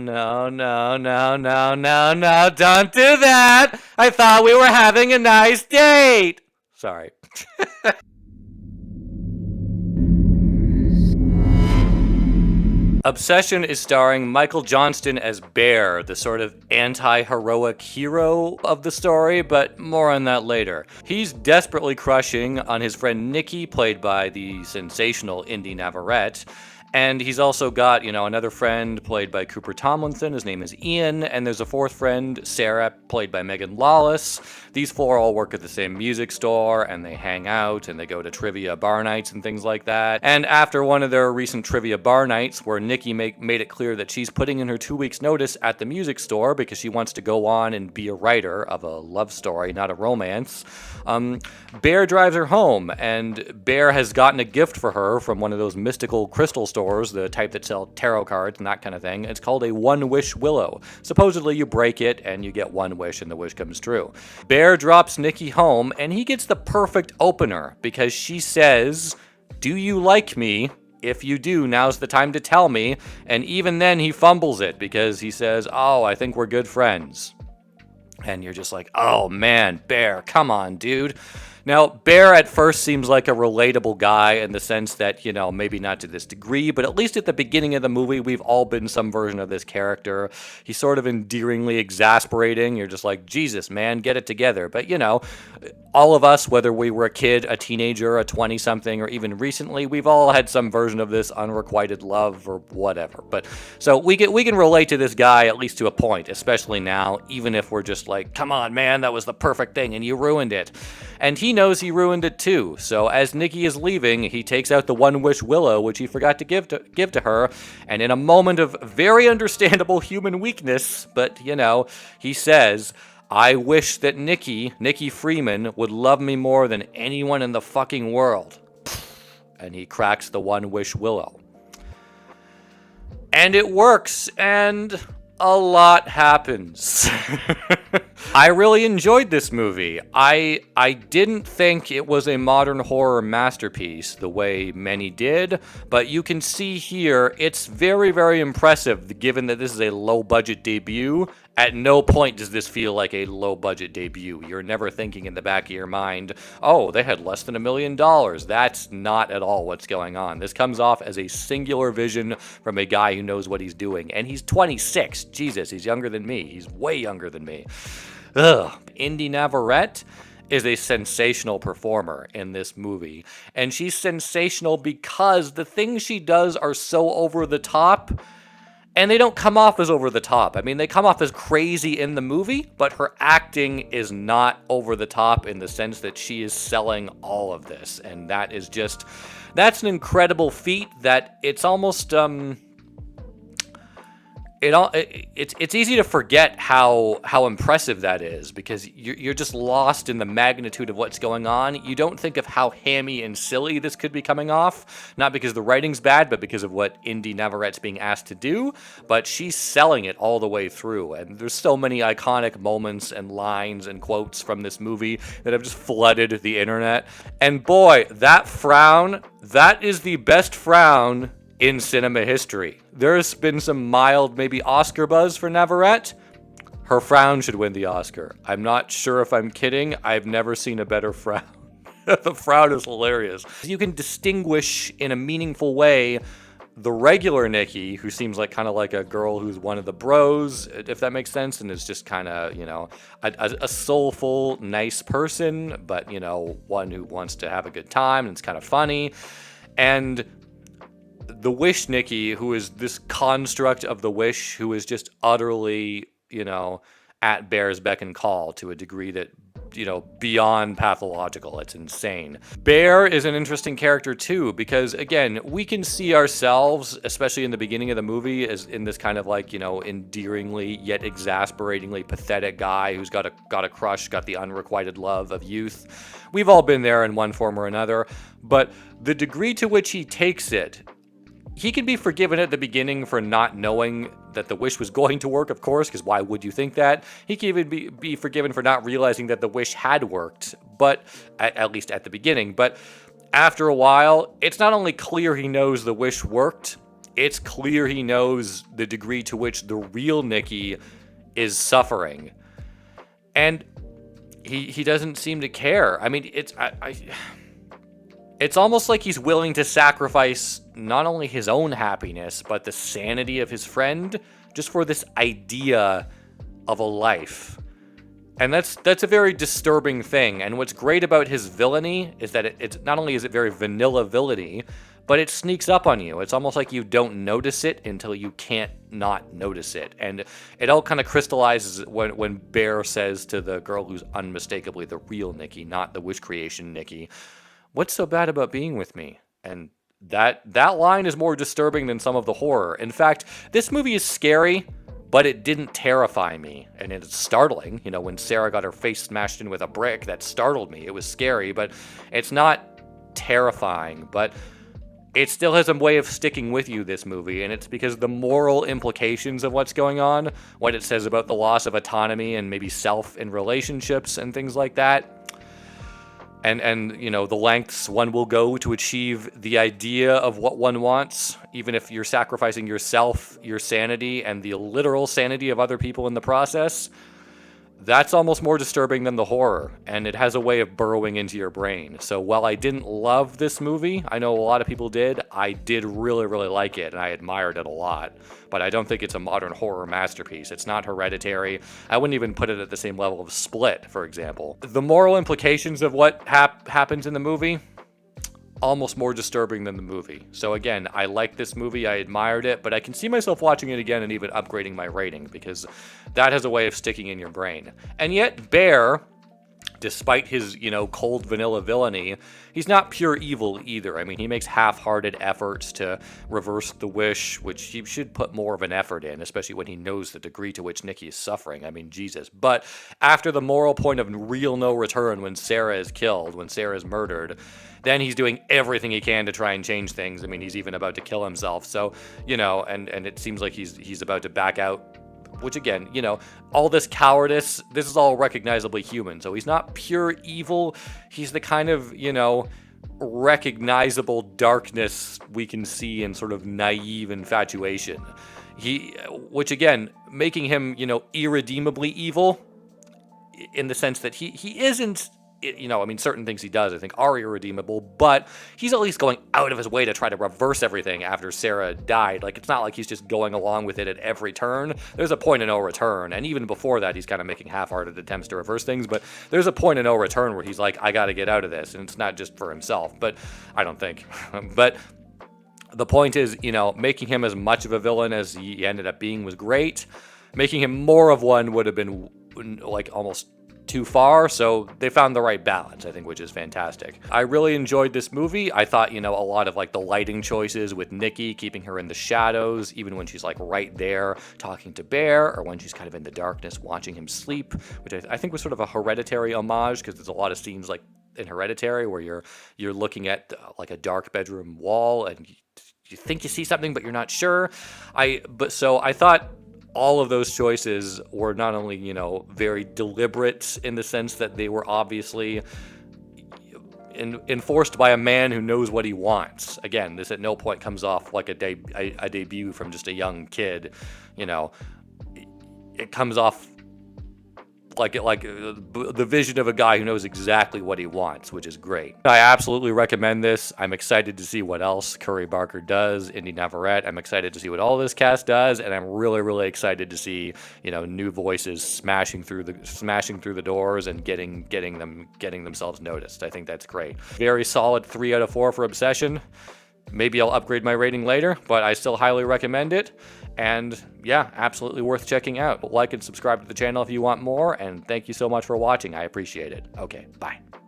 no, no, no, no, no, no, don't do that. I thought we were having a nice date. Sorry. Obsession is starring Michael Johnston as Bear, the sort of anti-heroic hero of the story, but more on that later. He's desperately crushing on his friend Nikki, played by the sensational Indy Navarrete. And he's also got, another friend played by Cooper Tomlinson. His name is Ian. And there's a fourth friend, Sarah, played by Megan Lawless. These four all work at the same music store, and they hang out, and they go to trivia bar nights and things like that. And after one of their recent trivia bar nights, where Nikki made it clear that she's putting in her 2 weeks' notice at the music store because she wants to go on and be a writer of a love story, not a romance, Bear drives her home, and Bear has gotten a gift for her from one of those mystical crystal stores, the type that sell tarot cards and that kind of thing. It's called a one-wish willow. Supposedly you break it and you get one wish and the wish comes true. Bear drops Nikki home, and he gets the perfect opener because she says, "Do you like me? If you do, now's the time to tell me." And even then he fumbles it because he says, "Oh, I think we're good friends." And you're just like, oh man, Bear, come on, dude. Now, Bear at first seems like a relatable guy in the sense that, maybe not to this degree, but at least at the beginning of the movie, we've all been some version of this character. He's sort of endearingly exasperating. You're just like, Jesus, man, get it together. But, all of us, whether we were a kid, a teenager, a 20-something, or even recently, we've all had some version of this unrequited love or whatever. But so we can relate to this guy at least to a point, especially now, even if we're just like, come on, man, that was the perfect thing and you ruined it. And he knows he ruined it too. So as Nikki is leaving, he takes out the one-wish willow, which he forgot to give to her, and in a moment of very understandable human weakness, but he says, "I wish that Nikki Freeman, would love me more than anyone in the fucking world." And he cracks the one-wish willow. And it works, and a lot happens. I really enjoyed this movie. I didn't think it was a modern horror masterpiece the way many did, but you can see here it's very, very impressive given that this is a low-budget debut. At no point does this feel like a low-budget debut. You're never thinking in the back of your mind, oh, they had less than $1 million. That's not at all what's going on. This comes off as a singular vision from a guy who knows what he's doing. And he's 26. Jesus, he's younger than me. He's way younger than me. Indy Navarrete is a sensational performer in this movie. And she's sensational because the things she does are so over the top. And they don't come off as over the top. I mean, they come off as crazy in the movie, but her acting is not over the top in the sense that she is selling all of this. And that's an incredible feat that it's almost, it's easy to forget how impressive that is because you're just lost in the magnitude of what's going on. You don't think of how hammy and silly this could be coming off, not because the writing's bad, but because of what Indy Navarrete's being asked to do. But she's selling it all the way through, and there's so many iconic moments and lines and quotes from this movie that have just flooded the internet. And boy, that frown, that is the best frown in cinema history. There's been some mild, maybe Oscar buzz for Navarrete. Her frown should win the Oscar. I'm not sure if I'm kidding. I've never seen a better frown. The frown is hilarious. You can distinguish in a meaningful way the regular Nikki, who seems like kind of like a girl who's one of the bros, if that makes sense, and is just kind of, a soulful, nice person, but, one who wants to have a good time and it's kind of funny. And the Wish Nikki, who is this construct of the Wish, who is just utterly, at Bear's beck and call to a degree that, beyond pathological. It's insane. Bear is an interesting character too, because again, we can see ourselves, especially in the beginning of the movie, as in this kind of like, endearingly yet exasperatingly pathetic guy who's got a crush, got the unrequited love of youth. We've all been there in one form or another, but the degree to which he takes it, he can be forgiven at the beginning for not knowing that the wish was going to work, of course, because why would you think that? He can even be forgiven for not realizing that the wish had worked, but at least at the beginning. But after a while, it's not only clear he knows the wish worked, it's clear he knows the degree to which the real Nikki is suffering. And he doesn't seem to care. I mean, it's almost like he's willing to sacrifice not only his own happiness, but the sanity of his friend, just for this idea of a life. And that's a very disturbing thing. And what's great about his villainy is that it's not only is it very vanilla villainy, but it sneaks up on you. It's almost like you don't notice it until you can't not notice it. And it all kind of crystallizes when Bear says to the girl who's unmistakably the real Nikki, not the wish creation Nikki, "What's so bad about being with me?" And that line is more disturbing than some of the horror. In fact, this movie is scary, but it didn't terrify me. And it's startling. You know, when Sarah got her face smashed in with a brick, that startled me. It was scary, but it's not terrifying. But it still has a way of sticking with you, this movie, and it's because the moral implications of what's going on, what it says about the loss of autonomy and maybe self in relationships and things like that, and you know, the lengths one will go to achieve the idea of what one wants, even if you're sacrificing yourself, your sanity, and the literal sanity of other people in the process. That's almost more disturbing than the horror, and it has a way of burrowing into your brain. So while I didn't love this movie, I know a lot of people did, I did really, really like it, and I admired it a lot. But I don't think it's a modern horror masterpiece. It's not Hereditary. I wouldn't even put it at the same level of Split, for example. The moral implications of what happens in the movie, almost more disturbing than the movie. So again, I like this movie, I admired it, but I can see myself watching it again and even upgrading my rating because that has a way of sticking in your brain. And yet, Bear, despite his, you know, cold vanilla villainy, he's not pure evil either. I mean, he makes half-hearted efforts to reverse the wish, which he should put more of an effort in, especially when he knows the degree to which Nikki is suffering. I mean, Jesus. But after the moral point of real no return, when Sarah is killed, when Sarah is murdered, then he's doing everything he can to try and change things. I mean, he's even about to kill himself. So, you know, and it seems like he's about to back out, which again, you know, all this cowardice, this is all recognizably human. So he's not pure evil. He's the kind of, you know, recognizable darkness we can see in sort of naive infatuation. Which again, making him, you know, irredeemably evil in the sense that he isn't, you know, I mean, certain things he does, I think, are irredeemable, but he's at least going out of his way to try to reverse everything after Sarah died. Like, it's not like he's just going along with it at every turn. There's a point of no return, and even before that, he's kind of making half-hearted attempts to reverse things, but there's a point of no return where he's like, I gotta get out of this, and it's not just for himself, but I don't think. But the point is, you know, making him as much of a villain as he ended up being was great. Making him more of one would have been, like, almost too far, so they found the right balance, I think, which is fantastic. I really enjoyed this movie. I thought, you know, a lot of like the lighting choices with Nikki, keeping her in the shadows, even when she's like right there talking to Bear, or when she's kind of in the darkness watching him sleep, which I think was sort of a Hereditary homage, because there's a lot of scenes like in Hereditary where you're looking at like a dark bedroom wall and you think you see something but you're not sure. So I thought all of those choices were not only, you know, very deliberate in the sense that they were obviously enforced by a man who knows what he wants. Again, this at no point comes off like a debut from just a young kid. You know, it comes off like the vision of a guy who knows exactly what he wants, which is great. I absolutely recommend this. I'm excited to see what else Curry Barker does, Indy Navarrete. I'm excited to see what all this cast does, and I'm really, really excited to see, you know, new voices smashing through the doors and getting themselves noticed. I think that's great. Very solid 3 out of 4 for Obsession. Maybe I'll upgrade my rating later, but I still highly recommend it. And yeah, absolutely worth checking out. Like and subscribe to the channel if you want more, and thank you so much for watching. I appreciate it. Okay, bye.